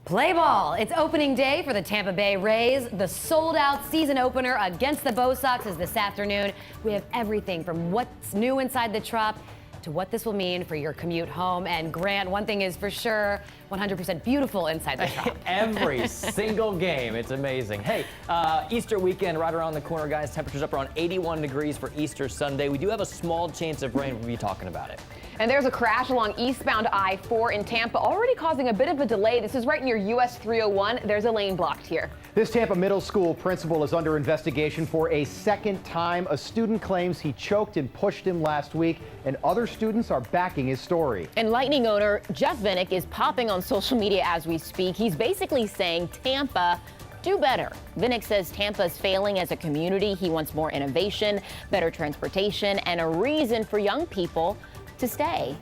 Play ball. It's opening day for the Tampa Bay Rays. The sold-out season opener against the Bo Sox is this afternoon. We have everything from what's new inside the Trop to what this will mean for your commute home. And Grant, one thing is for sure, 100% beautiful inside the Trop. Every single game. It's amazing. Hey, Easter weekend right around the corner, guys. Temperatures up around 81 degrees for Easter Sunday. We do have a small chance of rain. We'll be talking about it. And there's a crash along eastbound I-4 in Tampa, already causing a bit of a delay. This is right near US 301. There's a lane blocked here. This Tampa middle school principal is under investigation for a second time. A student claims he choked and pushed him last week, and other students are backing his story. And Lightning owner Jeff Vinik is popping on social media as we speak. He's basically saying, Tampa, do better. Vinik says Tampa's failing as a community. He wants more innovation, better transportation, and a reason for young people to stay.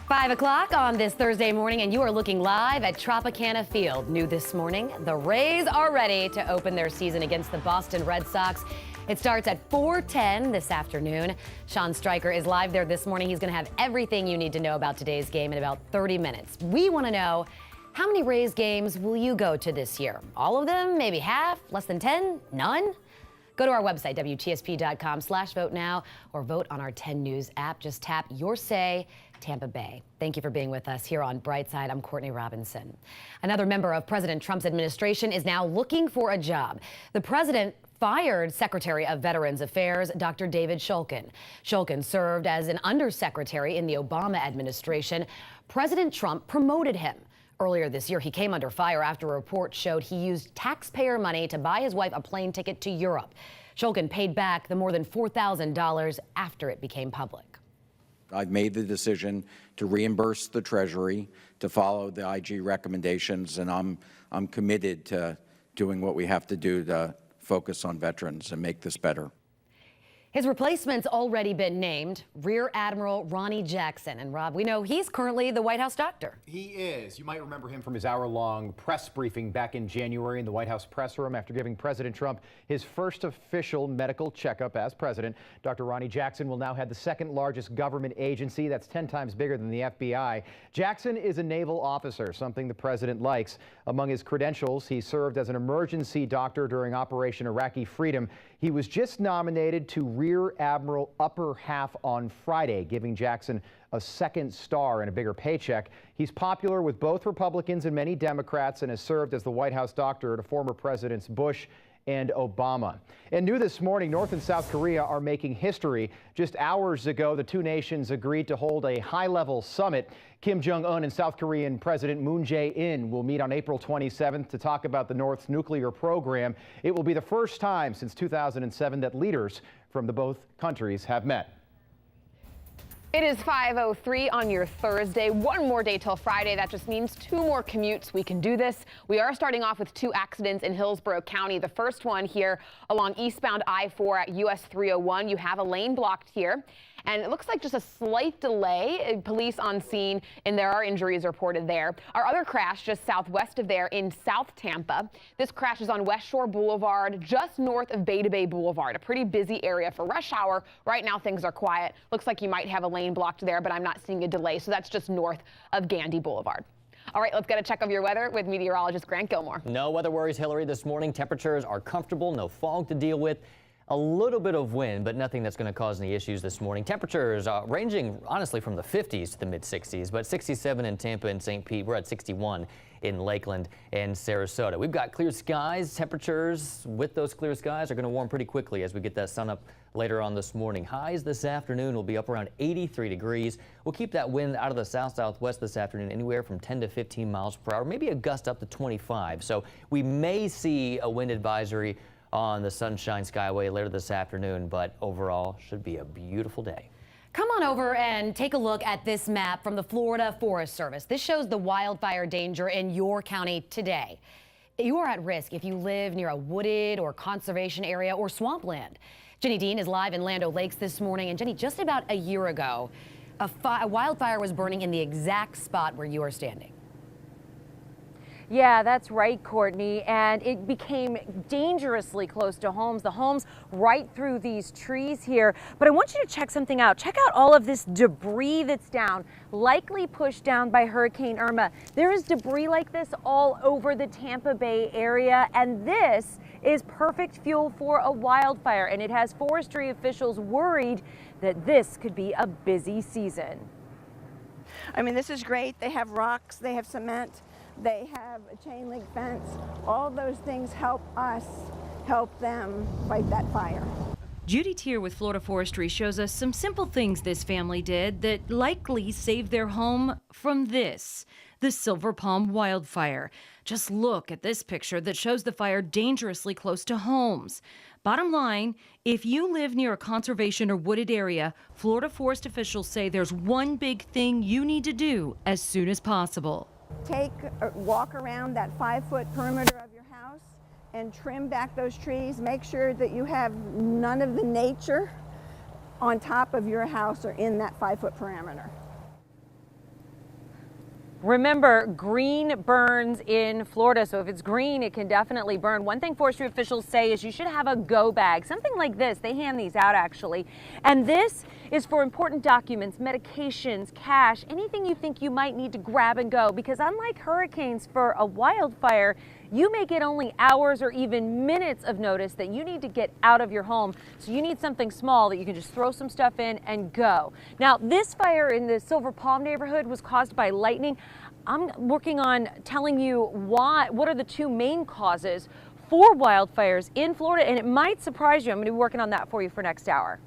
Five o'clock on this Thursday morning, and you are looking live at Tropicana Field. New this morning, the Rays are ready to open their season against the Boston Red Sox. It starts at 4:10 this afternoon. Sean Stryker is live there this morning. He's going to have everything you need to know about today's game in about 30 minutes. We want to know, how many Rays games will you go to this year? All of them? Maybe half? Less than 10? None? Go to our website, WTSP.com/vote now, or vote on our 10 News app. Just tap your say, Tampa Bay. Thank you for being with us here on Brightside. I'm Courtney Robinson. Another member of President Trump's administration is now looking for a job. The president fired Secretary of Veterans Affairs, Dr. David Shulkin. Shulkin served as an undersecretary in the Obama administration. President Trump promoted him. Earlier this year, he came under fire after a report showed he used taxpayer money to buy his wife a plane ticket to Europe. Shulkin paid back the more than $4,000 after it became public. I've made the decision to reimburse the Treasury, to follow the IG recommendations, and I'm committed to doing what we have to do to focus on veterans and make this better. His replacement's already been named, Rear Admiral Ronnie Jackson. And Rob, we know he's currently the White House doctor. He is. You might remember him from his hour-long press briefing back in January in the White House press room after giving President Trump his first official medical checkup as president. Dr. Ronnie Jackson will now head the second largest government agency. That's 10 times bigger than the FBI. Jackson is a naval officer, something the president likes. Among his credentials, he served as an emergency doctor during Operation Iraqi Freedom. He was just nominated to Rear Admiral Upper Half on Friday, giving Jackson a second star and a bigger paycheck. He's popular with both Republicans and many Democrats and has served as the White House doctor to former Presidents Bush and Obama. And new this morning, North and South Korea are making history. Just hours ago, the two nations agreed to hold a high-level summit. Kim Jong-un and South Korean President Moon Jae-in will meet on April 27th to talk about the North's nuclear program. It will be the first time since 2007 that leaders from the both countries have met. It is 5:03 on your Thursday. One more day till Friday. That just means two more commutes. We can do this. We are starting off with two accidents in Hillsborough County. The first one here along eastbound I-4 at US 301. You have a lane blocked here. And it looks like just a slight delay. Police on scene, and there are injuries reported there. Our other crash just southwest of there in South Tampa. This crash is on West Shore Boulevard, just north of Bay to Bay Boulevard. A pretty busy area for rush hour. Right now things are quiet. Looks like you might have a lane blocked there, but I'm not seeing a delay. So that's just north of Gandy Boulevard. All right, let's get a check of your weather with meteorologist Grant Gilmore. No weather worries, Hillary, this morning. Temperatures are comfortable, no fog to deal with. A little bit of wind, but nothing that's going to cause any issues this morning. Temperatures ranging, honestly, from the 50s to the mid-60s, but 67 in Tampa and St. Pete. We're at 61 in Lakeland and Sarasota. We've got clear skies. Temperatures with those clear skies are going to warm pretty quickly as we get that sun up later on this morning. Highs this afternoon will be up around 83 degrees. We'll keep that wind out of the south-southwest this afternoon, anywhere from 10 to 15 miles per hour, maybe a gust up to 25. So we may see a wind advisory on the Sunshine Skyway later this afternoon, but overall should be a beautiful day. Come on over and take a look at this map from the Florida Forest Service. This shows the wildfire danger in your county today. You are at risk if you live near a wooded or conservation area or swampland. Jenny Dean is live in Land O'Lakes this morning. And Jenny, just about a year ago, a wildfire was burning in the exact spot where you are standing. Yeah, that's right, Courtney. And it became dangerously close to homes. The homes right through these trees here. But I want you to check something out. Check out all of this debris that's down, likely pushed down by Hurricane Irma. There is debris like this all over the Tampa Bay area, and this is perfect fuel for a wildfire. And it has forestry officials worried that this could be a busy season. I mean, this is great. They have rocks, they have cement, they have a chain link fence. All those things help us help them fight that fire. Judy Tier with Florida Forestry shows us some simple things this family did that likely saved their home from this, the Silver Palm wildfire. Just look at this picture that shows the fire dangerously close to homes. Bottom line, if you live near a conservation or wooded area, Florida forest officials say there's one big thing you need to do as soon as possible. Walk around that 5-foot perimeter of your house and trim back those trees. Make sure that you have none of the nature on top of your house or in that 5-foot perimeter. Remember, green burns in Florida, so if it's green, it can definitely burn. One thing forestry officials say is you should have a go bag, something like this. They hand these out, actually. And this is for important documents, medications, cash, anything you think you might need to grab and go. Because unlike hurricanes, for a wildfire, you may get only hours or even minutes of notice that you need to get out of your home. So you need something small that you can just throw some stuff in and go. Now, this fire in the Silver Palm neighborhood was caused by lightning. I'm working on telling you what are the two main causes for wildfires in Florida, and it might surprise you. I'm going to be working on that for you for next hour.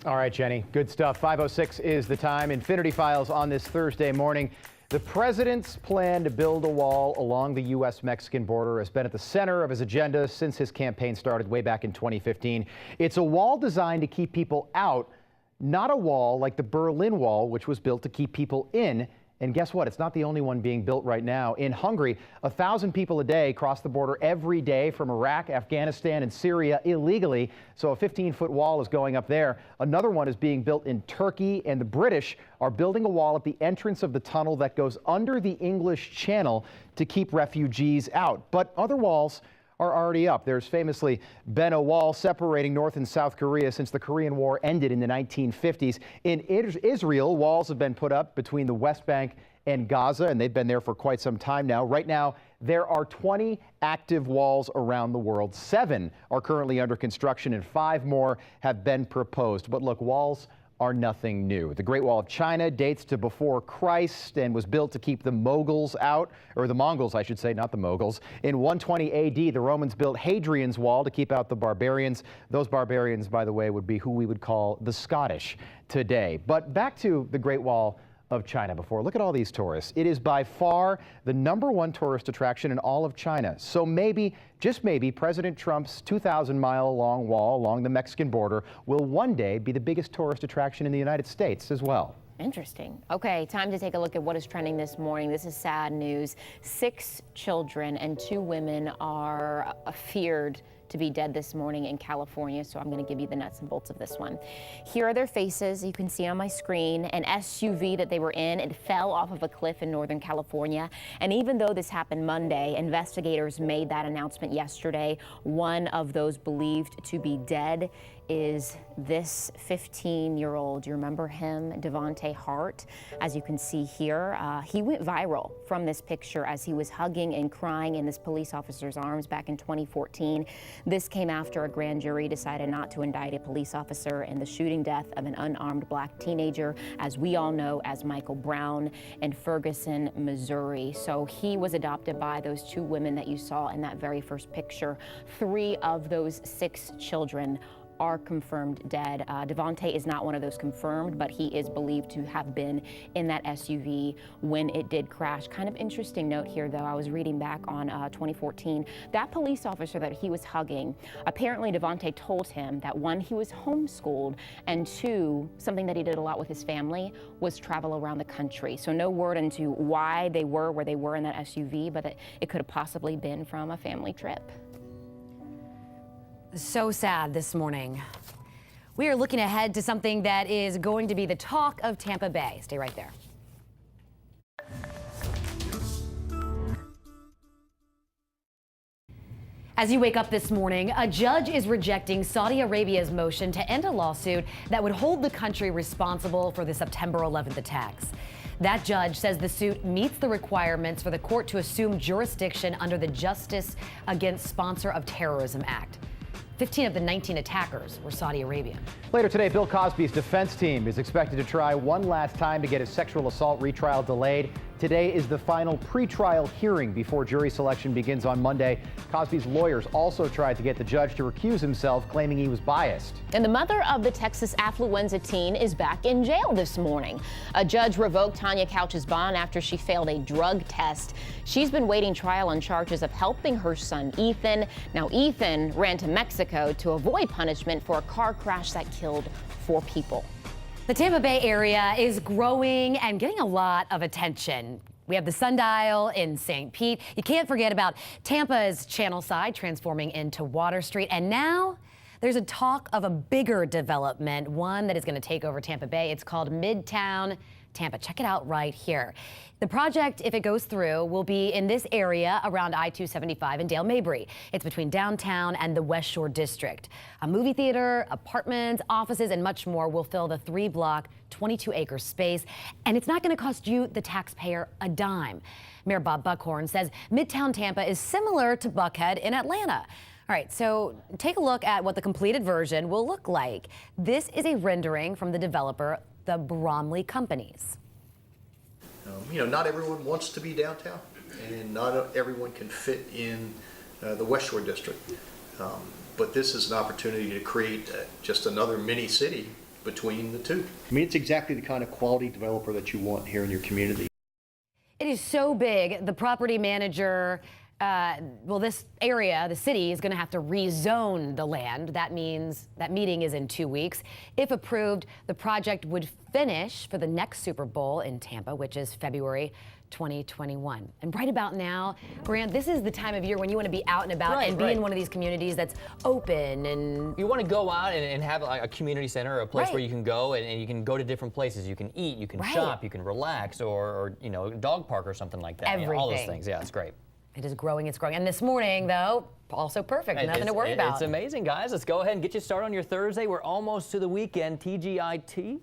All right, Jenny, good stuff. 5:06 is the time. Infinity Files on this Thursday morning. The president's plan to build a wall along the U.S.-Mexican border has been at the center of his agenda since his campaign started way back in 2015. It's a wall designed to keep people out, not a wall like the Berlin Wall, which was built to keep people in. And guess what? It's not the only one being built right now. In Hungary, 1,000 people a day cross the border every day from Iraq, Afghanistan, and Syria illegally. So a 15-foot wall is going up there. Another one is being built in Turkey, and the British are building a wall at the entrance of the tunnel that goes under the English Channel to keep refugees out. But other walls are already up. There's famously been a wall separating North and South Korea since the Korean War ended in the 1950s. In Israel, walls have been put up between the West Bank and Gaza, and they've been there for quite some time now. Right now, there are 20 active walls around the world. 7 are currently under construction, and 5 more have been proposed. But look, walls are nothing new. The Great Wall of China dates to before Christ and was built to keep the Mongols out, or the Mongols, I should say, not the Moguls. In 120 AD, the Romans built Hadrian's Wall to keep out the barbarians. Those barbarians, by the way, would be who we would call the Scottish today. But back to the Great Wall of China before. Look at all these tourists. It is by far the #1 tourist attraction in all of China. So maybe, just maybe, President Trump's 2,000-mile-long wall along the Mexican border will one day be the biggest tourist attraction in the United States as well. Interesting. Okay, time to take a look at what is trending this morning. This is sad news. 6 children and 2 women are feared to be dead this morning in California, so I'm going to give you the nuts and bolts of this one. Here are their faces. You can see on my screen an SUV that they were in. It fell off of a cliff in Northern California, and even though this happened Monday, investigators made that announcement yesterday. One of those believed to be dead is this 15-year-old. You remember him, Devontae Hart? As you can see here, he went viral from this picture as he was hugging and crying in this police officer's arms back in 2014. This came after a grand jury decided not to indict a police officer in the shooting death of an unarmed black teenager, as we all know as Michael Brown, in Ferguson, Missouri. So he was adopted by those 2 women that you saw in that very first picture. 3 of those 6 children are confirmed dead. Devontae is not one of those confirmed, but he is believed to have been in that SUV when it did crash. Kind of interesting note here, though. I was reading back on 2014. That police officer that he was hugging, apparently Devontae told him that 1, he was homeschooled, and 2, something that he did a lot with his family was travel around the country. So no word into why they were where they were in that SUV, but it could have possibly been from a family trip. So sad this morning. We are looking ahead to something that is going to be the talk of Tampa Bay. Stay right there. As you wake up this morning, a judge is rejecting Saudi Arabia's motion to end a lawsuit that would hold the country responsible for the September 11th attacks. That judge says the suit meets the requirements for the court to assume jurisdiction under the Justice Against Sponsor of Terrorism Act. 15 of the 19 attackers were Saudi Arabian. Later today, Bill Cosby's defense team is expected to try one last time to get his sexual assault retrial delayed. Today is the final pretrial hearing before jury selection begins on Monday. Cosby's lawyers also tried to get the judge to recuse himself, claiming he was biased. And the mother of the Texas affluenza teen is back in jail this morning. A judge revoked Tanya Couch's bond after she failed a drug test. She's been waiting trial on charges of helping her son Ethan. Now, Ethan ran to Mexico to avoid punishment for a car crash that killed 4 people. The Tampa Bay area is growing and getting a lot of attention. We have the Sundial in St. Pete. You can't forget about Tampa's Channel Side transforming into Water Street. And now there's a talk of a bigger development, one that is going to take over Tampa Bay. It's called Midtown Tampa. Check it out right here. The project, if it goes through, will be in this area around I-275 in Dale Mabry. It's between downtown and the West Shore District. A movie theater, apartments, offices, and much more will fill the 3-block, 22-acre space. And it's not going to cost you, the taxpayer, a dime. Mayor Bob Buckhorn says Midtown Tampa is similar to Buckhead in Atlanta. All right, so take a look at what the completed version will look like. This is a rendering from the developer, the Bromley Companies. Not everyone wants to be downtown, and not everyone can fit in the West Shore District. But this is an opportunity to create just another mini city between the two. I mean, it's exactly the kind of quality developer that you want here in your community. It is so big, the property manager, this area, the city, is going to have to rezone the land. That means that meeting is in 2 weeks. If approved, the project would finish for the next Super Bowl in Tampa, which is February 2021. And right about now, Grant, this is the time of year when you want to be out and about and be in one of these communities that's open. And you want to go out and have like a community center or a place where you can go and you can go to different places. You can eat, you can shop, you can relax, or dog park or something like that. Everything. All those things. Yeah, it's great. It is growing, it's growing. And this morning, though, also perfect. Nothing to worry about. It's amazing, guys. Let's go ahead and get you started on your Thursday. We're almost to the weekend. TGIT.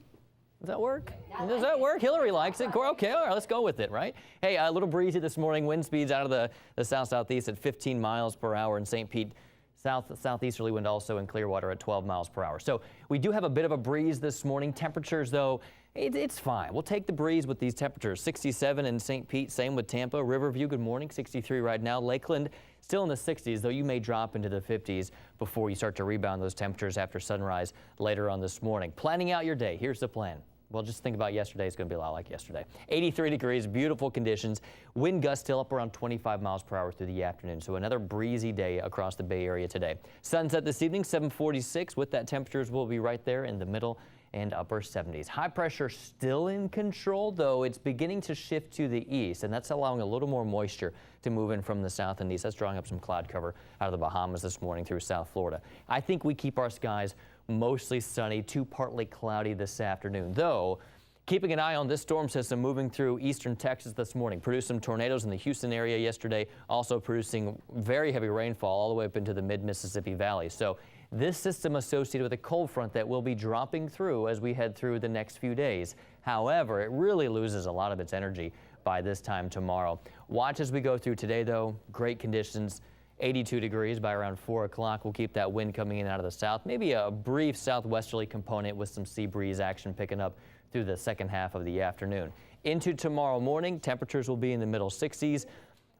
Does that work? Does that work? Hillary likes it. Okay, all right, let's go with it, right? Hey, a little breezy this morning. Wind speeds out of the south-southeast at 15 miles per hour in St. Pete. Southeasterly wind also in Clearwater at 12 miles per hour. So we do have a bit of a breeze this morning. Temperatures, though, it's fine. We'll take the breeze with these temperatures. 67 in St. Pete, same with Tampa. Riverview, good morning, 63 right now. Lakeland, still in the 60s, though you may drop into the 50s before you start to rebound those temperatures after sunrise later on this morning. Planning out your day, here's the plan. Well, just think about yesterday. It's going to be a lot like yesterday. 83 degrees, beautiful conditions. Wind gusts still up around 25 miles per hour through the afternoon. So another breezy day across the Bay Area today. Sunset this evening, 746. With that, temperatures will be right there in the middle and upper 70s. High pressure still in control, though it's beginning to shift to the east, and that's allowing a little more moisture to move in from the south and east. That's drawing up some cloud cover out of the Bahamas this morning through South Florida. I think we keep our skies mostly sunny to partly cloudy this afternoon, though keeping an eye on this storm system moving through eastern Texas this morning. Produced some tornadoes in the Houston area yesterday, also producing very heavy rainfall all the way up into the mid-Mississippi Valley. So this system associated with a cold front that will be dropping through as we head through the next few days. However, it really loses a lot of its energy by this time tomorrow. Watch as we go through today, though. Great conditions. 82 degrees by around 4 o'clock. We'll keep that wind coming in out of the south. Maybe a brief southwesterly component with some sea breeze action picking up through the second half of the afternoon. Into tomorrow morning, temperatures will be in the middle 60s.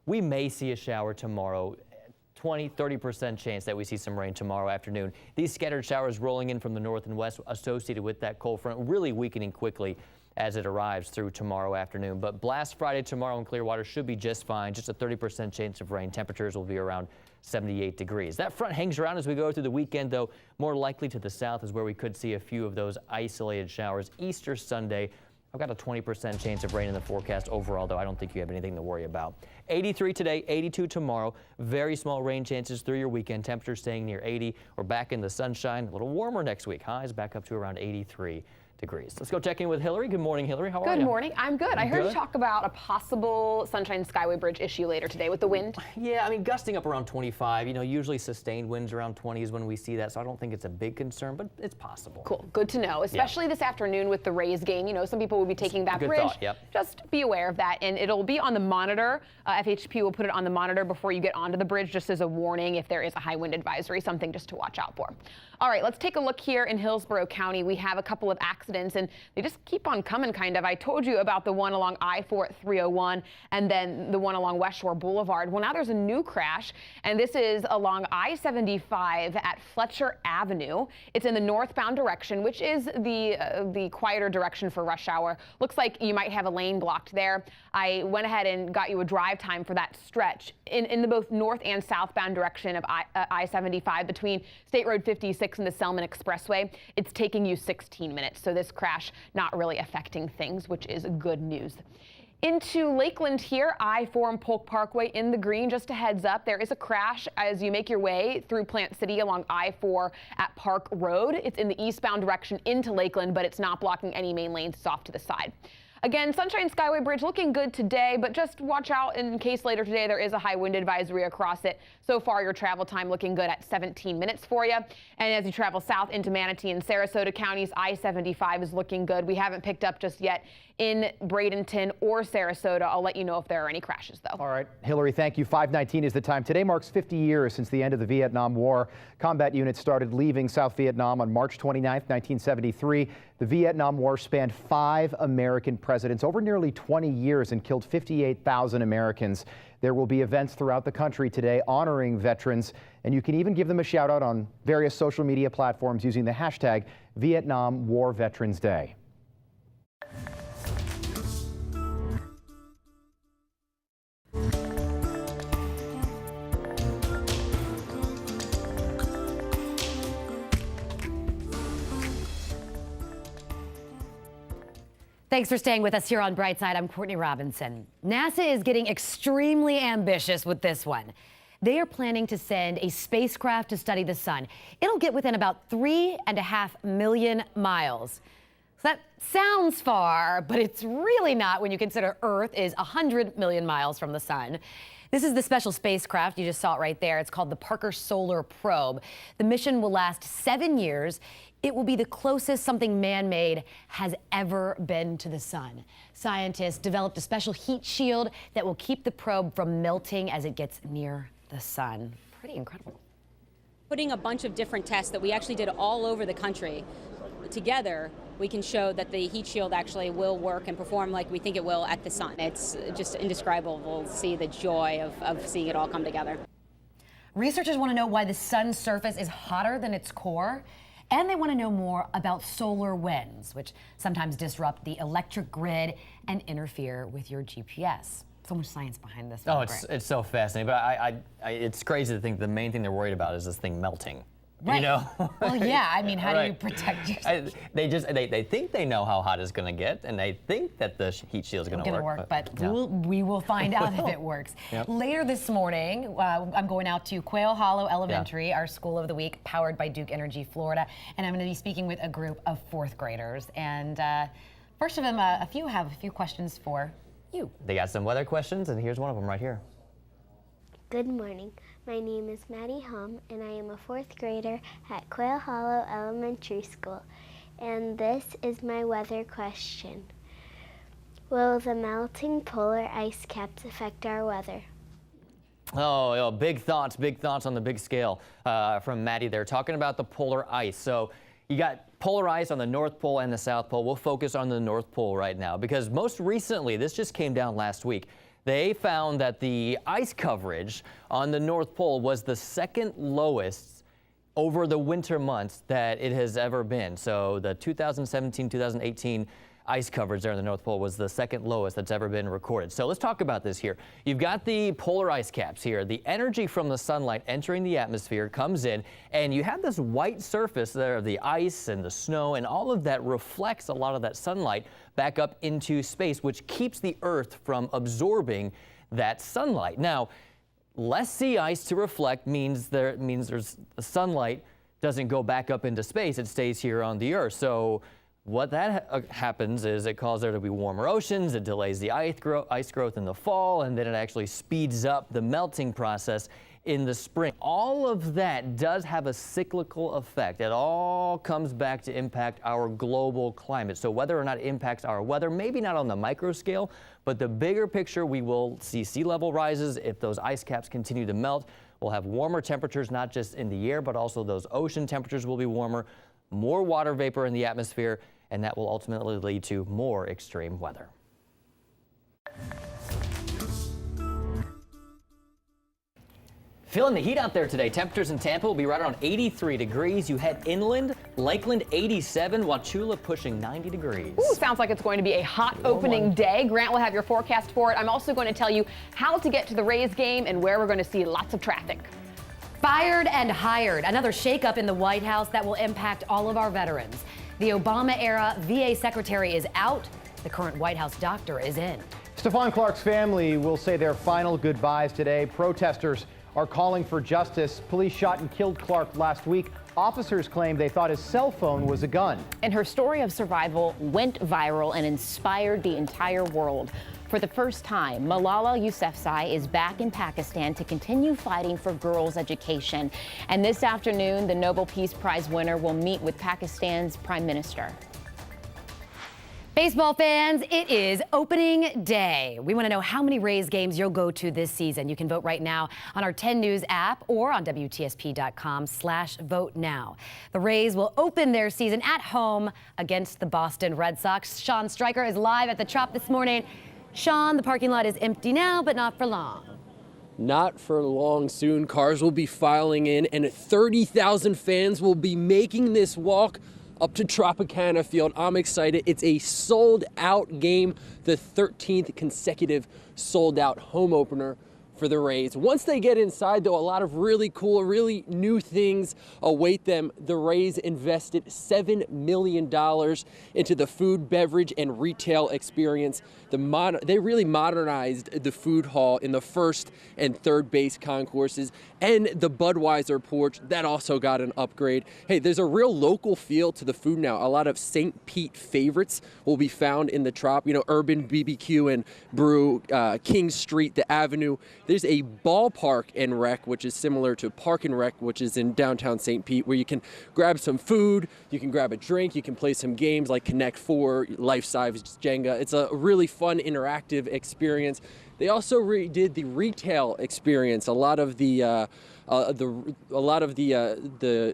We may see a shower tomorrow. 20-30% chance that we see some rain tomorrow afternoon. These scattered showers rolling in from the north and west associated with that cold front, really weakening quickly as it arrives through tomorrow afternoon. But Blast Friday tomorrow in Clearwater should be just fine. Just a 30% chance of rain. Temperatures will be around 78 degrees. That front hangs around as we go through the weekend, though. More likely to the south is where we could see a few of those isolated showers. Easter Sunday, I've got a 20% chance of rain in the forecast overall, though I don't think you have anything to worry about. 83 today, 82 tomorrow. Very small rain chances through your weekend. Temperatures staying near 80. We're back in the sunshine. A little warmer next week. Highs back up to around 83 degrees. Let's go check in with Hillary. Good morning, Hillary. How are you? Good morning. I'm good. I heard you Good. talk about a possible Sunshine Skyway Bridge issue later today with the wind. Yeah, I mean, gusting up around 25. You know, usually sustained winds around 20s when we see that, so I don't think it's a big concern, but it's possible. Cool. Good to know, especially this afternoon with the Rays game. You know, some people will be taking that Good bridge. thought, yep. Just be aware of that, and it'll be on the monitor. FHP will put it on the monitor before you get onto the bridge, just as a warning if there is a high wind advisory, something just to watch out for. All right, let's take a look here in Hillsborough County. We have a couple of accidents, and they just keep on coming, kind of. I told you about the one along I-4 at 301 and then the one along West Shore Boulevard. Well, now there's a new crash, and this is along I-75 at Fletcher Avenue. It's in the northbound direction, which is the quieter direction for rush hour. Looks like you might have a lane blocked there. I went ahead and got you a drive time for that stretch in the both north and southbound direction of I-75 between State Road 56 and the Selman Expressway. It's taking you 16 minutes, so this crash not really affecting things, which is good news. Into Lakeland here, I-4 and Polk Parkway in the green. Just a heads up, there is a crash as you make your way through Plant City along I-4 at Park Road. It's in the eastbound direction into Lakeland, but it's not blocking any main lanes. It's off to the side. Again, Sunshine Skyway Bridge looking good today, but just watch out in case later today there is a high wind advisory across it. So far, your travel time looking good at 17 minutes for you. And as you travel south into Manatee and Sarasota counties, I-75 is looking good. We haven't picked up just yet in Bradenton or Sarasota. I'll let you know if there are any crashes, though. All right, Hillary, thank you. 5:19 is the time. Today marks 50 years since the end of the Vietnam War. Combat units started leaving South Vietnam on March 29th, 1973. The Vietnam War spanned 5 American presidents over nearly 20 years and killed 58,000 Americans. There will be events throughout the country today honoring veterans, and you can even give them a shout out on various social media platforms using the hashtag Vietnam War Veterans Day. Thanks for staying with us here on Brightside. I'm Courtney Robinson. NASA is getting extremely ambitious with this one. They are planning to send a spacecraft to study the sun. It'll get within about 3.5 million miles. So that sounds far, but it's really not when you consider Earth is 100 million miles from the sun. This is the special spacecraft. You just saw it right there. It's called the Parker Solar Probe. The mission will last 7 years. It will be the closest something man-made has ever been to the sun. Scientists developed a special heat shield that will keep the probe from melting as it gets near the sun. Pretty incredible. Putting a bunch of different tests that we actually did all over the country together, we can show that the heat shield actually will work and perform like we think it will at the sun. It's just indescribable to see the joy of seeing it all come together. Researchers want to know why the sun's surface is hotter than its core. And they want to know more about solar winds, which sometimes disrupt the electric grid and interfere with your GPS. So much science behind this. Oh, it's so fascinating. But it's crazy to think the main thing they're worried about is this thing melting. Right. You know? Well, yeah. I mean, how do you Right. protect yourself? They think they know how hot it's going to get, and they think that the heat shield is going to work. But no. we will find out if it works. Yep. Later this morning, I'm going out to Quail Hollow Elementary, our school of the week, powered by Duke Energy Florida, and I'm going to be speaking with a group of 4th graders. And first of them, have a few questions for you. They got some weather questions, and here's one of them right here. Good morning. My name is Maddie Hum, and I am a 4th grader at Quail Hollow Elementary School. And this is my weather question. Will the melting polar ice caps affect our weather? Oh, big thoughts on the big scale from Maddie there, talking about the polar ice. So you got polar ice on the North Pole and the South Pole. We'll focus on the North Pole right now because most recently, this just came down last week, they found that the ice coverage on the North Pole was the second lowest over the winter months that it has ever been. So the 2017-2018 ice coverage there in the North Pole was the second lowest that's ever been recorded. So let's talk about this here. You've got the polar ice caps here. The energy from the sunlight entering the atmosphere comes in, and you have this white surface there of the ice and the snow, and all of that reflects a lot of that sunlight back up into space, which keeps the Earth from absorbing that sunlight. Now, less sea ice to reflect means there's the sunlight doesn't go back up into space. It stays here on the Earth. So What that happens is it causes there to be warmer oceans, it delays the ice growth in the fall, and then it actually speeds up the melting process in the spring. All of that does have a cyclical effect. It all comes back to impact our global climate. So whether or not it impacts our weather, maybe not on the micro scale, but the bigger picture, we will see sea level rises. If those ice caps continue to melt, we'll have warmer temperatures, not just in the air, but also those ocean temperatures will be warmer, more water vapor in the atmosphere, and that will ultimately lead to more extreme weather. Feeling the heat out there today. Temperatures in Tampa will be right around 83 degrees. You head inland, Lakeland 87, Wauchula pushing 90 degrees. Ooh, sounds like it's going to be a hot opening day. Grant will have your forecast for it. I'm also going to tell you how to get to the Rays game and where we're going to see lots of traffic. Fired and hired. Another shakeup in the White House that will impact all of our veterans. The Obama-era VA secretary is out. The current White House doctor is in. Stephon Clark's family will say their final goodbyes today. Protesters are calling for justice. Police shot and killed Clark last week. Officers claim they thought his cell phone was a gun. And her story of survival went viral and inspired the entire world. For the first time, Malala Yousafzai is back in Pakistan to continue fighting for girls' education. And this afternoon, the Nobel Peace Prize winner will meet with Pakistan's Prime Minister. Baseball fans, it is opening day. We want to know how many Rays games you'll go to this season. You can vote right now on our 10 News app or on WTSP.com/vote now. The Rays will open their season at home against the Boston Red Sox. Sean Stryker is live at the Trop this morning. Sean, the parking lot is empty now, but not for long. Not for long. Soon cars will be filing in and 30,000 fans will be making this walk up to Tropicana Field. I'm excited. It's a sold-out game, the 13th consecutive sold-out home opener for the Rays. Once they get inside, though, a lot of really cool, really new things await them. The Rays invested $7 million into the food, beverage, and retail experience. They really modernized the food hall in the first and third base concourses, and the Budweiser porch, that also got an upgrade. Hey, there's a real local feel to the food now. A lot of St. Pete favorites will be found in the Trop. You know, Urban BBQ and Brew, King Street, the Avenue. There's a ballpark and rec, which is similar to Park and Rec, which is in downtown St. Pete, where you can grab some food, you can grab a drink, you can play some games like Connect 4, Life-Size Jenga. It's a really fun, interactive experience. They also redid the retail experience. A lot of the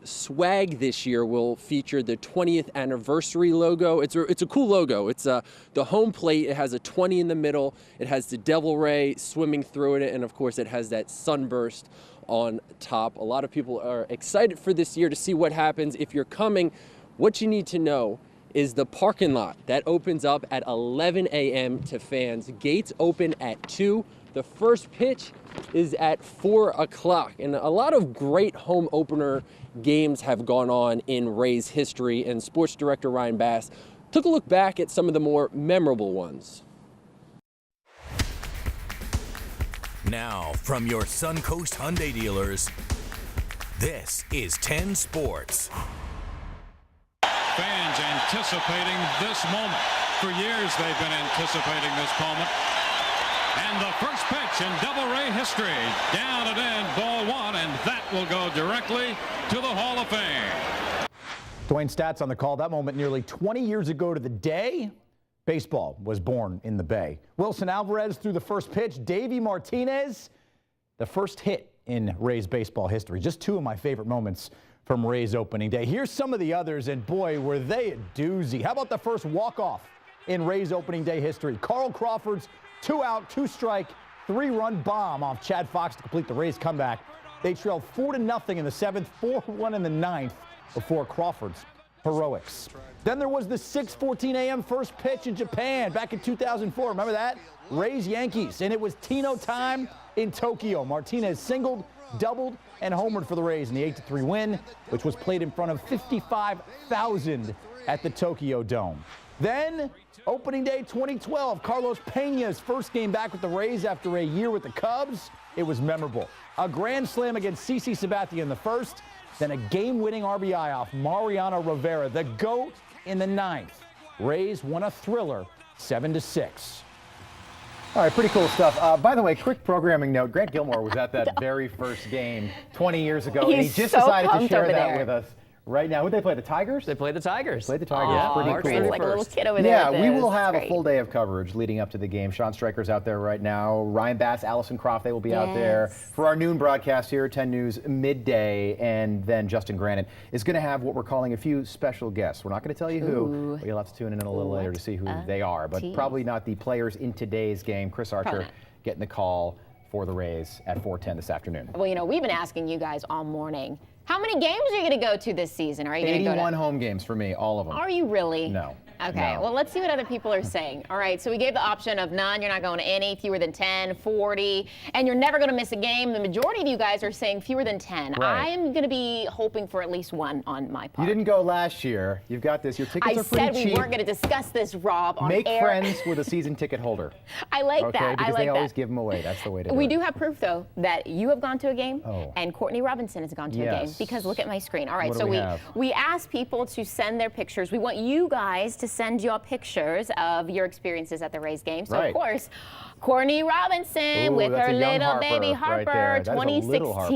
swag this year will feature the 20th anniversary logo. It's a cool logo. It's the home plate. It has a 20 in the middle. It has the Devil Ray swimming through it, and of course it has that sunburst on top. A lot of people are excited for this year to see what happens. If you're coming, what you need to know is the parking lot. That opens up at 11 a.m. to fans. Gates open at 2. The first pitch is at 4 o'clock. And a lot of great home opener games have gone on in Rays history, and sports director Ryan Bass took a look back at some of the more memorable ones. Now, from your Suncoast Hyundai dealers, this is 10 Sports. Fans anticipating this moment. For years they've been anticipating this moment. And the first pitch in Devil Ray history. Down and in, ball one, and that will go directly to the Hall of Fame. Dwayne Stats on the call. That moment nearly 20 years ago to the day, baseball was born in the Bay. Wilson Alvarez threw the first pitch. Davey Martinez, the first hit in Rays baseball history. Just two of my favorite moments from Rays opening day. Here's some of the others, and boy, were they a doozy. How about the first walk-off in Rays opening day history? Carl Crawford's 2-out, 2-strike, 3-run bomb off Chad Fox to complete the Rays comeback. They trailed 4-0 in the 7th, 4-1 in the 9th before Crawford's heroics. Then there was the 6:14 a.m. first pitch in Japan back in 2004. Remember that? Rays Yankees, and it was Tino time in Tokyo. Martinez singled, doubled, and homered for the Rays in the 8-3 win, which was played in front of 55,000 at the Tokyo Dome. Then, opening day 2012, Carlos Peña's first game back with the Rays after a year with the Cubs. It was memorable. A grand slam against CC Sabathia in the first, then a game-winning RBI off Mariano Rivera. The GOAT in the ninth. Rays won a thriller 7-6. All right, pretty cool stuff. By the way, quick programming note, Grant Gilmore was at that very first game 20 years ago, and he just decided to share that with us right now. Who'd they play, the Tigers? They played the Tigers. Played the Tigers. Yeah, Pretty March cool. 31st. Like a little kid over there. Yeah, with we this. will have Great. a full day of coverage leading up to the game. Sean Stryker's out there right now. Ryan Bass, Allison Croft, they will be out there for our noon broadcast here at 10 News midday. And then Justin Granite is going to have what we're calling a few special guests. We're not going to tell you who, but you'll have to tune in a little later to see who they are. But probably not the players in today's game. Chris Archer getting the call for the Rays at 4:10 this afternoon. Well, you know, we've been asking you guys all morning, how many games are you going to go to this season? Are you going to go to 81 home games for me, all of them. Are you really? No. Okay, No. well, let's see what other people are saying. All right, so we gave the option of none, you're not going to any, fewer than 10, 40, and you're never going to miss a game. The majority of you guys are saying fewer than 10. Right. I am going to be hoping for at least one on my part. You didn't go last year. You've got this. Your tickets I are pretty said we cheap. weren't going to discuss this, Rob, on Make air. friends with a season ticket holder. I like Okay, that. because I like they always that. give them away. That's the way to do We it. do have proof, though, that you have gone to a game Oh. and Courtney Robinson has gone to a game. Yes. Because look at my screen. All right, What so do we have? we asked people to send their pictures. We want you guys to send your pictures of your experiences at the Rays game. So, Right. of course, Courtney Robinson Ooh, with that's her a young little Harper baby right Harper, there. That is a little Harper.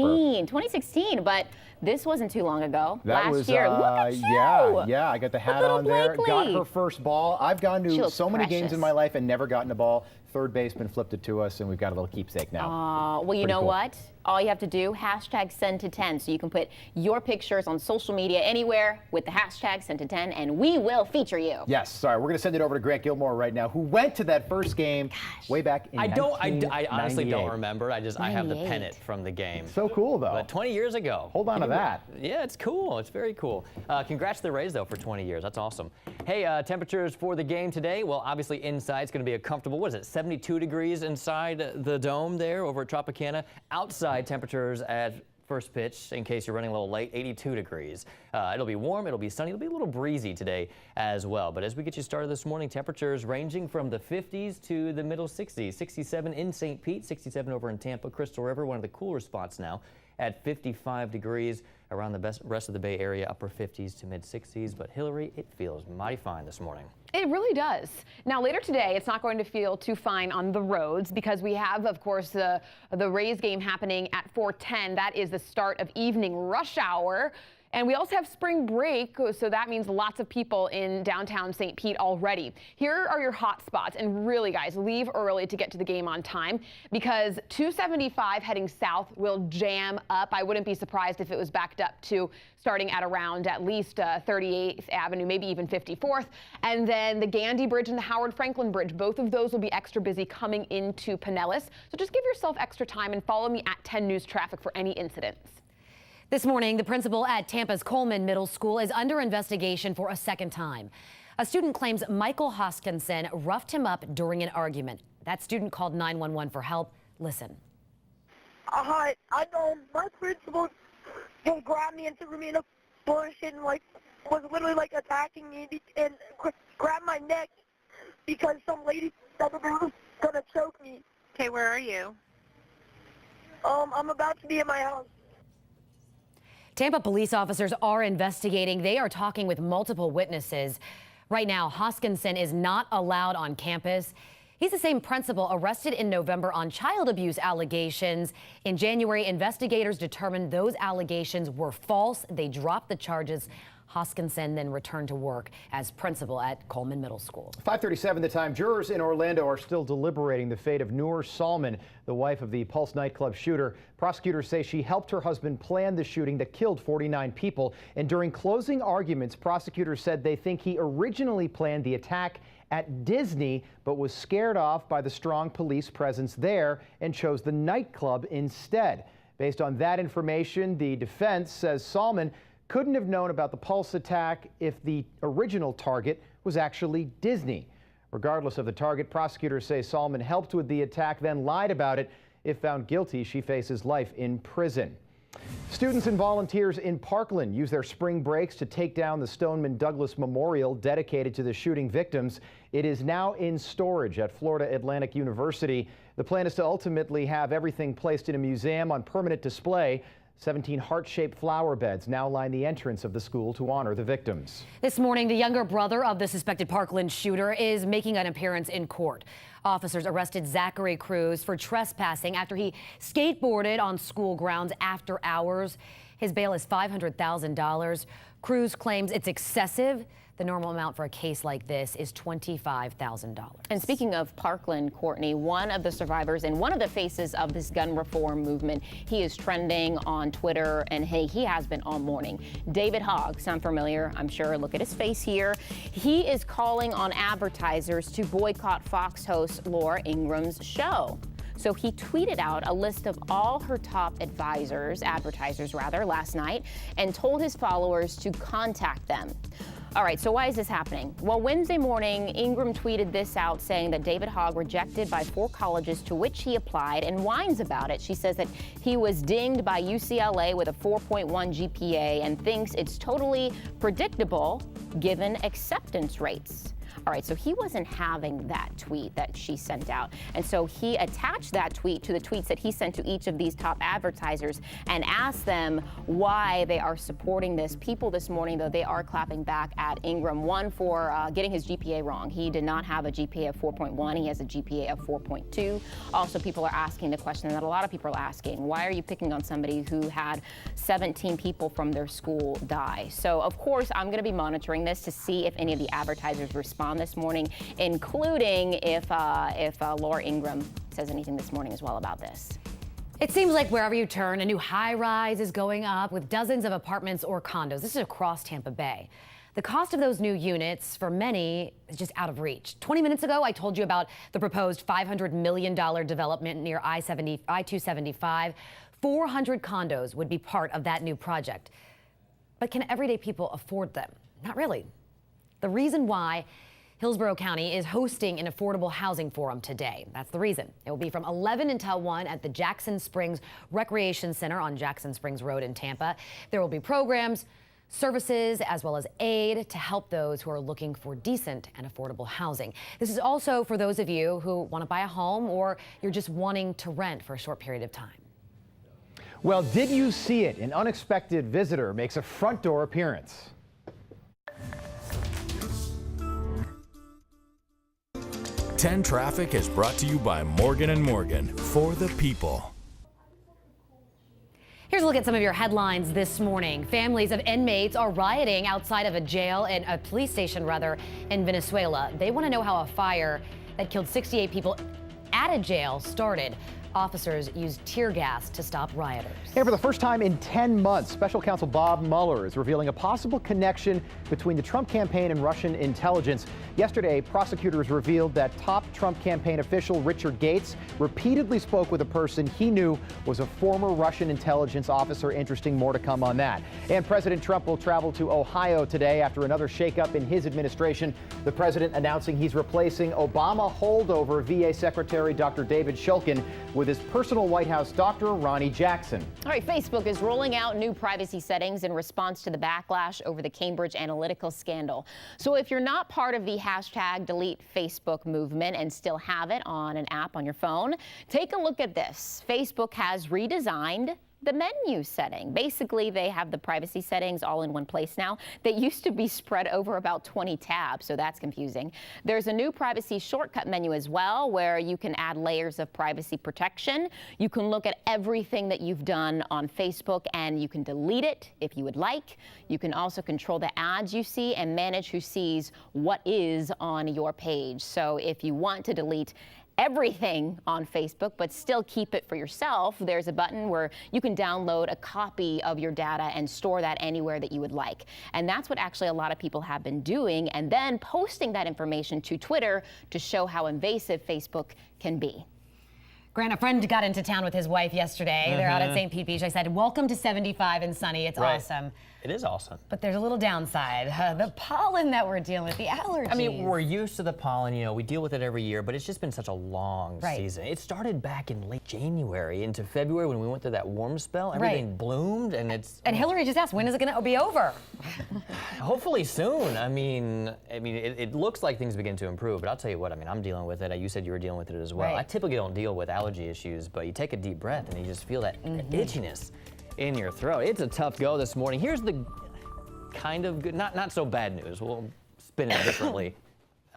2016. But this wasn't too long ago. That Last was, year. Look at you. yeah. I got the hat little on there. Blakely. Got her first ball. I've gone She to looks so many games precious. in my life and never gotten a ball. Third baseman flipped it to us, and we've got a little keepsake now. Well, you Pretty know cool. what? All you have to do, hashtag send to 10. So you can put your pictures on social media anywhere with the hashtag send to 10, and we will feature you. Yes. Sorry, we're going to send it over to Grant Gilmore right now, who went to that first game way back in I honestly 1998. don't remember. I have the 98. pennant from the game. So cool, though. But 20 years ago. Hold on to that. Yeah, it's cool. It's very cool. Congrats to the Rays, though, for 20 years. That's awesome. Hey, temperatures for the game today. Well, obviously inside it's going to be a comfortable, what is it, 72 degrees inside the dome there over at Tropicana. Outside temperatures at first pitch, in case you're running a little late, 82 degrees. It'll be warm, it'll be sunny, it'll be a little breezy today as well. But as we get you started this morning, temperatures ranging from the 50s to the middle 60s. 67 in St. Pete, 67 over in Tampa, Crystal River, one of the cooler spots now at 55 degrees. Around the rest of the Bay Area, upper 50s to mid 60s. But Hillary, it feels mighty fine this morning. It really does. Now, later today, it's not going to feel too fine on the roads because we have, of course, the Rays game happening at 4:10. That is the start of evening rush hour. And we also have spring break, so that means lots of people in downtown St. Pete already. Here are your hot spots. And really, guys, leave early to get to the game on time because 275 heading south will jam up. I wouldn't be surprised if it was backed up to starting at around at least 38th Avenue, maybe even 54th. And then the Gandy Bridge and the Howard Franklin Bridge, both of those will be extra busy coming into Pinellas. So just give yourself extra time and follow me at 10 News Traffic for any incidents. This morning, the principal at Tampa's Coleman Middle School is under investigation for a second time. A student claims Michael Hoskinson roughed him up during an argument. That student called 911 for help. Listen. Hi, I know my principal just grabbed me and threw me in a bush and was literally attacking me and grabbed my neck because some lady said that they was gonna choke me. Okay, where are you? I'm about to be in my house. Tampa police officers are investigating. They are talking with multiple witnesses. Right now, Hoskinson is not allowed on campus. He's the same principal arrested in November on child abuse allegations. In January, investigators determined those allegations were false. They dropped the charges. Hoskinson then returned to work as principal at Coleman Middle School. 5:37 the time. Jurors in Orlando are still deliberating the fate of Noor Salman, the wife of the Pulse nightclub shooter. Prosecutors say she helped her husband plan the shooting that killed 49 people. And during closing arguments, prosecutors said they think he originally planned the attack at Disney, but was scared off by the strong police presence there and chose the nightclub instead. Based on that information, the defense says Salman couldn't have known about the Pulse attack if the original target was actually Disney. Regardless of the target, prosecutors say Salman helped with the attack, then lied about it. If found guilty, she faces life in prison. Students and volunteers in Parkland use their spring breaks to take down the Stoneman Douglas Memorial dedicated to the shooting victims. It is now in storage at Florida Atlantic University. The plan is to ultimately have everything placed in a museum on permanent display. 17 heart-shaped flower beds now line the entrance of the school to honor the victims. This morning, the younger brother of the suspected Parkland shooter is making an appearance in court. Officers arrested Zachary Cruz for trespassing after he skateboarded on school grounds after hours. His bail is $500,000. Cruz claims it's excessive. The normal amount for a case like this is $25,000. And speaking of Parkland, Courtney, one of the survivors and one of the faces of this gun reform movement, he is trending on Twitter, and he has been all morning. David Hogg, sound familiar? I'm sure. Look at his face here. He is calling on advertisers to boycott Fox host Laura Ingraham's show. So he tweeted out a list of all her top advisors, advertisers rather, last night, and told his followers to contact them. All right, so why is this happening? Well, Wednesday morning, Ingraham tweeted this out saying that David Hogg rejected by 4 colleges to which he applied and whines about it. She says that he was dinged by UCLA with a 4.1 GPA and thinks it's totally predictable given acceptance rates. All right, so he wasn't having that tweet that she sent out. And so he attached that tweet to the tweets that he sent to each of these top advertisers and asked them why they are supporting this. People this morning, though, they are clapping back at Ingraham. One, for getting his GPA wrong. He did not have a GPA of 4.1. He has a GPA of 4.2. Also, people are asking the question that a lot of people are asking. Why are you picking on somebody who had 17 people from their school die? So, of course, I'm going to be monitoring this to see if any of the advertisers respond this morning, including if Laura Ingraham says anything this morning as well about this. It seems like wherever you turn, a new high-rise is going up with dozens of apartments or condos. This is across Tampa Bay. The cost of those new units for many is just out of reach. 20 minutes ago, I told you about the proposed $500 million development near I-275. 400 condos would be part of that new project. But can everyday people afford them? Not really. The reason why Hillsborough County is hosting an affordable housing forum today. That's the reason. It will be from 11 until 1 at the Jackson Springs Recreation Center on Jackson Springs Road in Tampa. There will be programs, services, as well as aid to help those who are looking for decent and affordable housing. This is also for those of you who want to buy a home or you're just wanting to rent for a short period of time. Well, did you see it? An unexpected visitor makes a front door appearance. 10 Traffic is brought to you by Morgan & Morgan, for the people. Here's a look at some of your headlines this morning. Families of inmates are rioting outside of a jail and a police station, rather, in Venezuela. They want to know how a fire that killed 68 people at a jail started. Officers used tear gas to stop rioters. And for the first time in 10 months, Special Counsel Bob Mueller is revealing a possible connection between the Trump campaign and Russian intelligence. Yesterday, prosecutors revealed that top Trump campaign official Richard Gates repeatedly spoke with a person he knew was a former Russian intelligence officer. Interesting, more to come on that. And President Trump will travel to Ohio today after another shakeup in his administration. The president announcing he's replacing Obama holdover VA Secretary Dr. David Shulkin with his personal White House doctor, Ronnie Jackson. All right, Facebook is rolling out new privacy settings in response to the backlash over the Cambridge Analytica scandal. So if you're not part of the hashtag delete Facebook movement and still have it on an app on your phone, take a look at this. Facebook has redesigned the menu setting. Basically, they have the privacy settings all in one place now. They used to be spread over about 20 tabs, so that's confusing. There's a new privacy shortcut menu as well, where you can add layers of privacy protection. You can look at everything that you've done on Facebook, and you can delete it if you would like. You can also control the ads you see and manage who sees what is on your page. So if you want to delete everything on Facebook, but still keep it for yourself, there's a button where you can download a copy of your data and store that anywhere that you would like. And that's what actually a lot of people have been doing, and then posting that information to Twitter to show how invasive Facebook can be. Grant, a friend got into town with his wife yesterday. They're out at St. Pete Beach. I said, welcome to 75 and sunny. It's awesome. It is awesome. But there's a little downside. The pollen that we're dealing with, the allergies. I mean, we're used to the pollen, you know, we deal with it every year, but it's just been such a long Right. season. It started back in late January into February when we went through that warm spell. Everything bloomed, and it's... And Hillary just asked, when is it going to be over? Hopefully soon. I mean, it looks like things begin to improve, but I'll tell you what, I mean, I'm dealing with it. You said you were dealing with it as well. Right. I typically don't deal with allergy issues, but you take a deep breath and you just feel that itchiness. in your throat. It's a tough go this morning. Here's the kind of good, not so bad news. We'll spin it differently.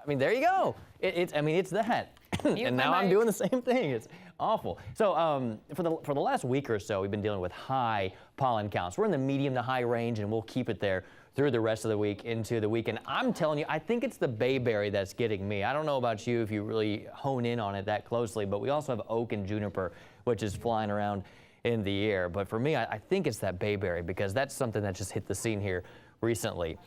I mean, there you go. It's that. And now I'm doing the same thing. It's awful. So for the last week or so, we've been dealing with high pollen counts. We're in the medium to high range, and we'll keep it there through the rest of the week into the weekend. I'm telling you, I think it's the bayberry that's getting me. I don't know about you if you really hone in on it that closely, but we also have oak and juniper, which is flying around in the air. But for me, I think it's that bayberry because that's something that just hit the scene here recently.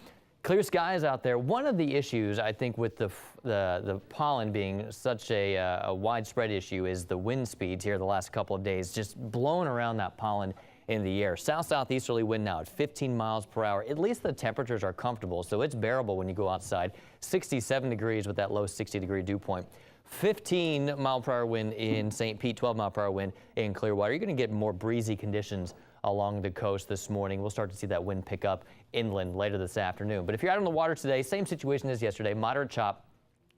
Clear skies out there. One of the issues, I think, with the pollen being such a widespread issue is the wind speeds here the last couple of days, just blowing around that pollen in the air. South-southeasterly wind now at 15 miles per hour. At least the temperatures are comfortable, so it's bearable when you go outside. 67 degrees with that low 60-degree dew point. 15 mile per hour wind in St. Pete, 12 mile per hour wind in Clearwater. You're going to get more breezy conditions along the coast this morning. We'll start to see that wind pick up inland later this afternoon. But if you're out on the water today, same situation as yesterday, moderate chop,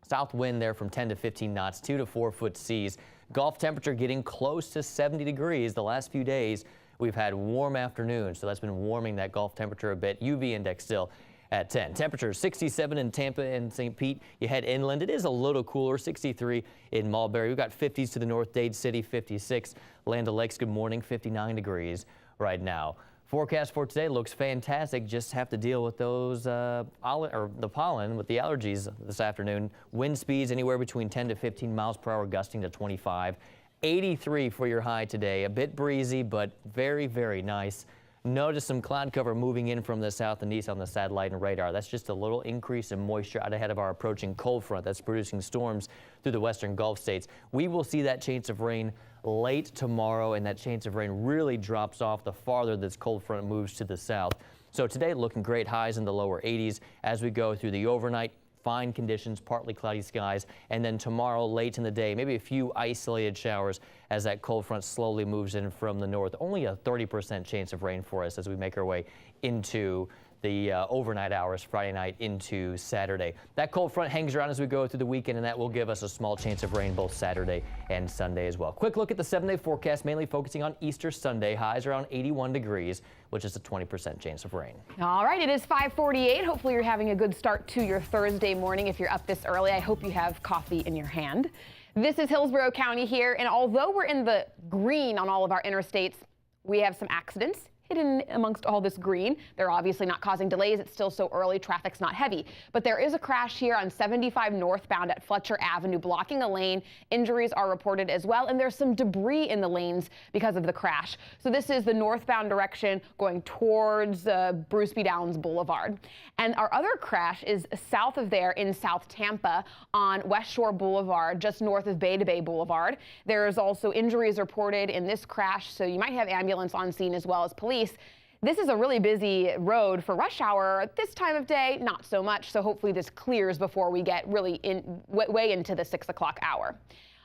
south wind there from 10 to 15 knots, 2 to 4 foot seas. Gulf temperature getting close to 70 degrees the last few days. We've had warm afternoons, so that's been warming that Gulf temperature a bit. UV index still at 10. Temperature 67 in Tampa and St. Pete. You head inland, it is a little cooler, 63 in Mulberry. We've got 50s to the north, Dade City 56. Land O'Lakes, good morning, 59 degrees right now. Forecast for today looks fantastic. Just have to deal with those the pollen with the allergies this afternoon. Wind speeds anywhere between 10 to 15 miles per hour, gusting to 25. 83 for your high today. A bit breezy, but very, very nice. Notice some cloud cover moving in from the south and east on the satellite and radar. That's just a little increase in moisture out ahead of our approaching cold front that's producing storms through the western Gulf states. We will see that chance of rain late tomorrow, and that chance of rain really drops off the farther this cold front moves to the south. So today looking great, highs in the lower 80s as we go through the overnight. Fine conditions, partly cloudy skies, and then tomorrow late in the day, maybe a few isolated showers as that cold front slowly moves in from the north. Only a 30% chance of rain for us as we make our way into the overnight hours, Friday night into Saturday. That cold front hangs around as we go through the weekend, and that will give us a small chance of rain both Saturday and Sunday as well. Quick look at the 7-day forecast, mainly focusing on Easter Sunday. Highs around 81 degrees, which is a 20% chance of rain. All right, it is 5:48. Hopefully you're having a good start to your Thursday morning. If you're up this early, I hope you have coffee in your hand. This is Hillsborough County here, and although we're in the green on all of our interstates, we have some accidents hidden amongst all this green. They're obviously not causing delays. It's still so early, traffic's not heavy. But there is a crash here on 75 northbound at Fletcher Avenue, blocking a lane. Injuries are reported as well, and there's some debris in the lanes because of the crash. So this is the northbound direction going towards Bruce B. Downs Boulevard. And our other crash is south of there in South Tampa on West Shore Boulevard, just north of Bay to Bay Boulevard. There's also injuries reported in this crash, so you might have ambulance on scene as well as police. This is a really busy road for rush hour. At this time of day, not so much, so hopefully this clears before we get really way into the 6 o'clock hour.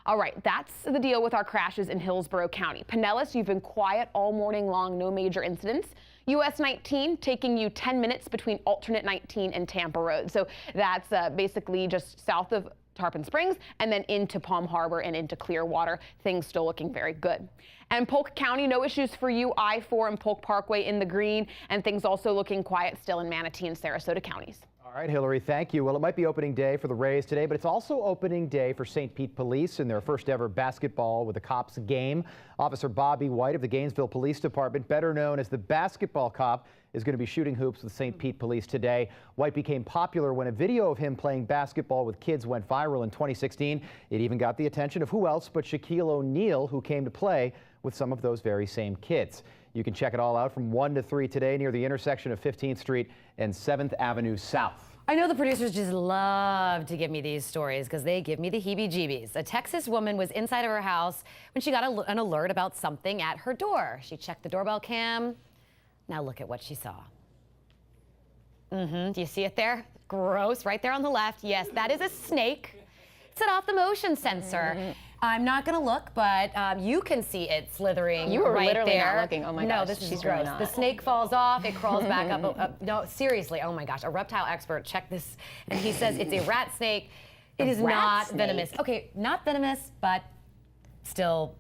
All right, that's the deal with our crashes in Hillsborough County. Pinellas, you've been quiet all morning long, no major incidents. US 19 taking you 10 minutes between alternate 19 and Tampa Road. So that's basically just south of Tarpon Springs and then into Palm Harbor and into Clearwater. Things still looking very good. And Polk County, no issues for you. I-4 and Polk Parkway in the green, and things also looking quiet still in Manatee and Sarasota counties. All right, Hillary, thank you. Well, it might be opening day for the Rays today, but it's also opening day for St. Pete Police in their first ever basketball with the Cops game. Officer Bobby White of the Gainesville Police Department, better known as the basketball cop, is going to be shooting hoops with St. Pete Police today. White became popular when a video of him playing basketball with kids went viral in 2016. It even got the attention of who else but Shaquille O'Neal, who came to play with some of those very same kids. You can check it all out from 1 to 3 today near the intersection of 15th Street and 7th Avenue South. I know the producers just love to give me these stories because they give me the heebie-jeebies. A Texas woman was inside of her house when she got an alert about something at her door. She checked the doorbell cam. Now look at what she saw. Do you see it there? Gross, right there on the left. Yes, that is a snake. It's an off-the-motion sensor. I'm not going to look, but you can see it slithering. You were right literally there. not looking. Oh my gosh, No, this is she's gross. really not. The snake falls off. It crawls back up. No, seriously. Oh my gosh. A reptile expert checked this, and he says it's a rat snake. It is not venomous. Okay, not venomous, but still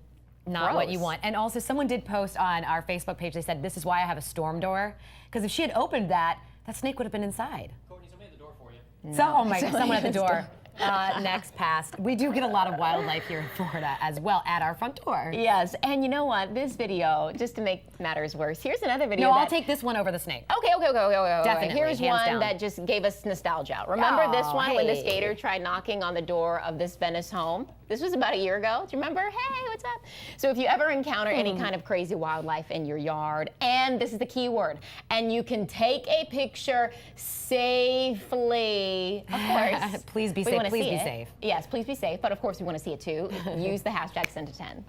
not what you want. And also, someone did post on our Facebook page, they said, this is why I have a storm door. Because if she had opened that snake would have been inside. Courtney, somebody at the door for you. So, oh my God, someone at the door. Next past. We do get a lot of wildlife here in Florida as well at our front door. Yes, and you know what? This video, just to make matters worse, here's another video. No, I'll take this one over the snake. Okay. Definitely, Here's hands one down. that just gave us nostalgia. Remember this one when the hey. skater tried knocking on the door of this Venice home? This was about a year ago. Do you remember? Hey, what's up? So if you ever encounter any kind of crazy wildlife in your yard, and this is the key word, and you can take a picture safely, of course. Please be we safe. wanna Please see be it. safe. Yes, please be safe. But of course, we want to see it too. Use the hashtag #SendTo10.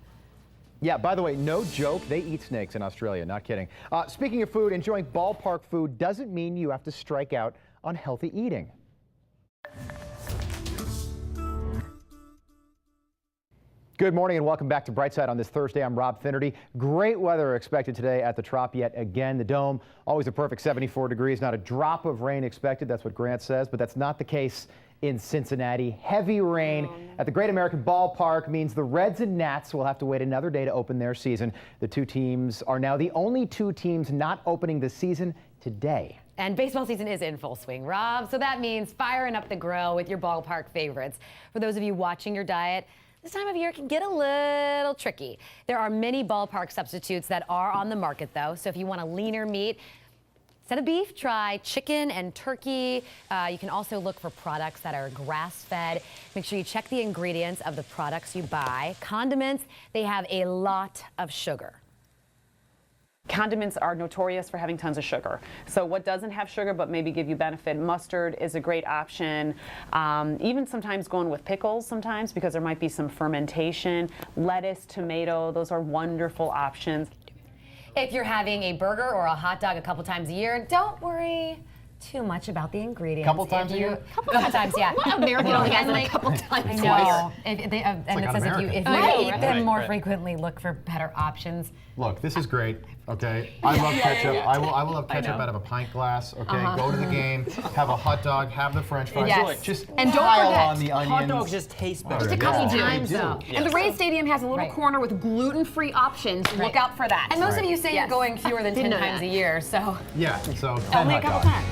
Yeah, by the way, no joke, they eat snakes in Australia, not kidding. Speaking of food, enjoying ballpark food doesn't mean you have to strike out on healthy eating. Good morning and welcome back to Brightside on this Thursday. I'm Rob Finnerty. Great weather expected today at the Trop yet again. The Dome, always a perfect 74 degrees, not a drop of rain expected. That's what Grant says, but that's not the case in Cincinnati. Heavy rain at the Great American Ballpark means the Reds and Nats will have to wait another day to open their season. The two teams are now the only two teams not opening the season today. And baseball season is in full swing, Rob. So that means firing up the grill with your ballpark favorites. For those of you watching your diet, this time of year can get a little tricky. There are many ballpark substitutes that are on the market, though. So if you want a leaner meat, instead of beef, try chicken and turkey. You can also look for products that are grass-fed. Make sure you check the ingredients of the products you buy. Condiments, they have a lot of sugar. Condiments are notorious for having tons of sugar. So what doesn't have sugar but maybe give you benefit, mustard is a great option. Even sometimes going with pickles sometimes because there might be some fermentation. Lettuce, tomato, those are wonderful options. If you're having a burger or a hot dog a couple times a year, don't worry too much about the ingredients. Couple times a year? Couple times, yeah. What American only has them a couple times a I year? know. And it says if you eat them more frequently, look for better options. Look, this is great, okay? I love ketchup. I will have ketchup out of a pint glass, okay? Go to the game, have a hot dog, have the french fries. Yes. Just And don't pile forget, on the onions. Hot dogs just taste better. Just a couple Yeah, times, they do. though. And the Rays Stadium has a little corner with gluten-free options. Look out for that. And most of you say Yes. you're going fewer than 10 know times that. a year, so Yeah, so Only a couple times.